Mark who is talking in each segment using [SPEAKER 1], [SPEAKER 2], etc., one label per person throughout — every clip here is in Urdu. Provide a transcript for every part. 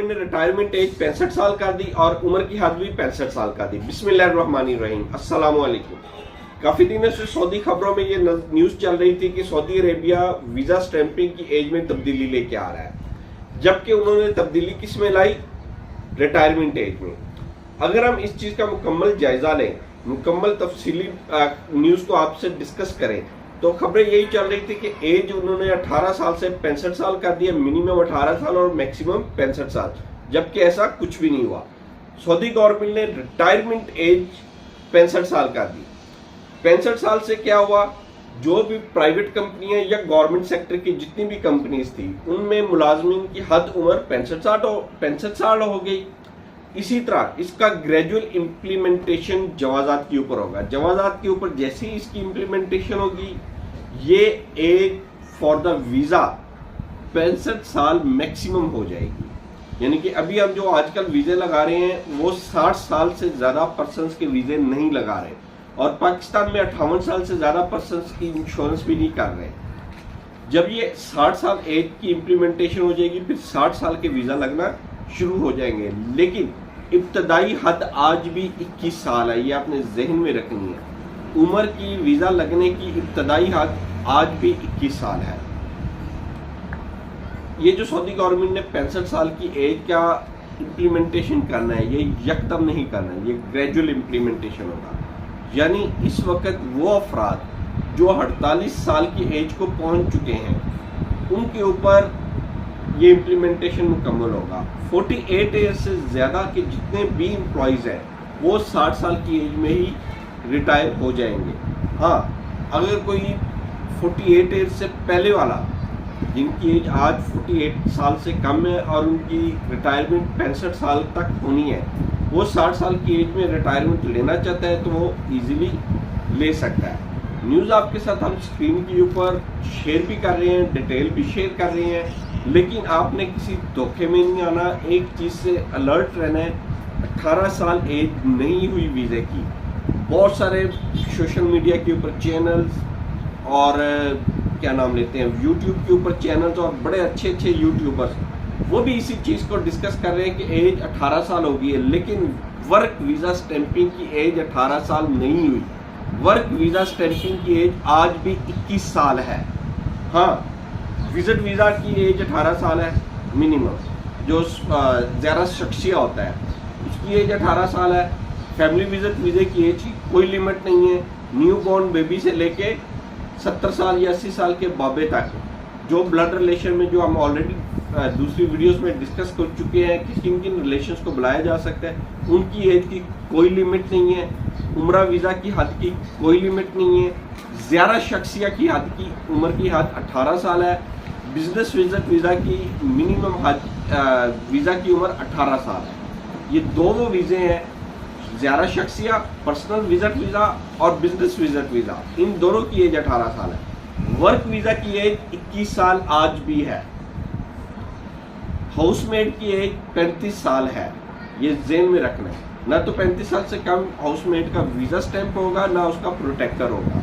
[SPEAKER 1] نے ریٹائرمنٹ ایج 65 سال کر دی اور عمر کی حد بھی 65 سال کر دی۔ بسم اللہ الرحمن الرحیم۔ السلام علیکم۔ کافی دنوں سے سعودی خبروں میں یہ نیوز چل رہی تھی کہ سعودی عربیہ ویزا سٹیمپنگ کی ایج میں تبدیلی لے کے آ رہا ہے، جبکہ انہوں نے تبدیلی کس میں لائی؟ ریٹائرمنٹ ایج میں۔ اگر ہم اس چیز کا مکمل جائزہ لیں، مکمل تفصیلی نیوز کو آپ سے ڈسکس کریں، تو خبریں یہی چل رہی تھی کہ ایج انہوں نے 18 سال سے 65 سال کر دیا، منیمم 18 سال اور میکسیمم 65 سال، جبکہ ایسا کچھ بھی نہیں ہوا۔ سعودی گورنمنٹ نے ریٹائرمنٹ ایج 65 سال کر دی۔ 65 سال سے کیا ہوا؟ جو بھی پرائیویٹ کمپنیاں یا گورنمنٹ سیکٹر کی جتنی بھی کمپنیز تھی، ان میں ملازمین کی حد عمر 65 سال ہو گئی۔ اسی طرح اس کا گریجول امپلیمنٹیشن جوازات کے اوپر ہوگا۔ جوازات کے اوپر جیسے ہی اس کی امپلیمنٹیشن ہوگی، یہ ایج فار دا ویزا 65 سال میکسیمم ہو جائے گی۔ یعنی کہ ابھی ہم جو آج کل ویزے لگا رہے ہیں وہ 60 سال سے زیادہ پرسنز کے ویزے نہیں لگا رہے، اور پاکستان میں 58 سال سے زیادہ پرسنز کی انشورنس بھی نہیں کر رہے۔ جب یہ 60 سال ایج کی امپلیمنٹیشن ہو جائے گی، پھر 60 سال کے ویزا لگنا شروع ہو جائیں گے، لیکن ابتدائی حد آج بھی 21 سال ہے۔ یہ آپ نے ذہن میں رکھنی ہے، عمر کی ویزا لگنے کی ابتدائی حد آج بھی 21 سال ہے۔ یہ جو سعودی گورنمنٹ نے 65 سال کی ایج کا امپلیمنٹیشن کرنا ہے، یہ یکدم نہیں کرنا ہے، یہ گریجول امپلیمنٹیشن ہوگا۔ یعنی اس وقت وہ افراد جو 48 سال کی ایج کو پہنچ چکے ہیں، ان کے اوپر یہ امپلیمنٹیشن مکمل ہوگا۔ 48 ایئر سے زیادہ کے جتنے بھی امپلائیز ہیں وہ 60 سال کی ایج میں ہی ریٹائر ہو جائیں گے۔ ہاں، اگر کوئی 48 ایئر سے پہلے والا، جن کی ایج آج 48 سال سے کم ہے اور ان کی ریٹائرمنٹ 65 سال تک ہونی ہے، وہ 60 سال کی ایج میں ریٹائرمنٹ لینا چاہتا ہے تو وہ ایزیلی لے سکتا ہے۔ نیوز آپ کے ساتھ ہم اسکرین کے اوپر شیئر بھی کر رہے ہیں، ڈیٹیل بھی شیئر کر رہے ہیں، لیکن آپ نے کسی دھوکے میں نہیں آنا۔ ایک چیز سے الرٹ رہنا ہے، 18 سال ایج نہیں ہوئی ویزے کی۔ بہت سارے سوشل میڈیا کے اوپر چینلز اور کیا نام لیتے ہیں، یوٹیوب کے اوپر چینلز اور بڑے اچھے یوٹیوبرز، وہ بھی اسی چیز کو ڈسکس کر رہے ہیں کہ ایج 18 سال ہو گئی ہے، لیکن ورک ویزا سٹیمپنگ کی ایج 18 سال نہیں ہوئی۔ ورک ویزا سٹیمپنگ کی ایج آج بھی 21 سال ہے۔ ہاں، وزٹ ویزا کی ایج 18 سال ہے منیمم، جو زیادہ شخصیہ ہوتا ہے، اس کی ایج 18 سال ہے۔ فیملی وزٹ ویزے کی ایج کی کوئی لیمٹ نہیں ہے۔ نیو بورن بیبی سے لے کے 70 سال یا 80 سال کے بابے تک، جو بلڈ ریلیشن میں، جو ہم آلریڈی دوسری ویڈیوز میں ڈسکس کر چکے ہیں کہ کن کن ریلیشنز کو بلایا جا سکتا ہے، ان کی ایج کی کوئی لیمٹ نہیں ہے۔ عمرہ ویزا کی حد کی کوئی لیمٹ نہیں ہے۔ زیادہ شخصیہ کی حد کی عمر کی حد 18 سال ہے۔ بزنس وزٹ ویزا کی منیمم حد ویزا کی عمر 18 سال ہے۔ یہ دو وہ ویزے ہیں، زیادہ شخصیہ پرسنل وزٹ ویزا اور بزنس وزٹ ویزا، ان دونوں کی ایج 18 سال ہے۔ ورک ویزا کی ایج 21 سال آج بھی ہے۔ ہاؤس میڈ کی ایج 35 سال ہے، یہ ذہن میں رکھنا ہے۔ نہ تو 35 سال سے کم ہاؤس میڈ کا ویزا سٹیمپ ہوگا، نہ اس کا پروٹیکٹر ہوگا۔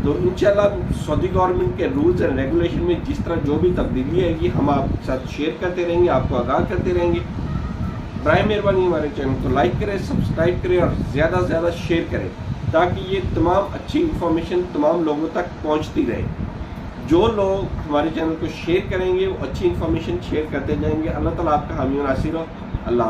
[SPEAKER 1] تو انشاءاللہ سعودی گورنمنٹ کے رولز اینڈ ریگولیشن میں جس طرح جو بھی تبدیلی ہے گی، ہم آپ کے ساتھ شیئر کرتے رہیں گے، آپ کو آگاہ کرتے رہیں گے۔ برائے مہربانی ہمارے چینل کو لائک کریں، سبسکرائب کریں اور زیادہ سے زیادہ شیئر کریں، تاکہ یہ تمام اچھی انفارمیشن تمام لوگوں تک پہنچتی رہے۔ جو لوگ ہمارے چینل کو شیئر کریں گے وہ اچھی انفارمیشن شیئر کرتے جائیں گے۔ اللہ تعالیٰ آپ کا حامی و ناصر ہو۔ اللہ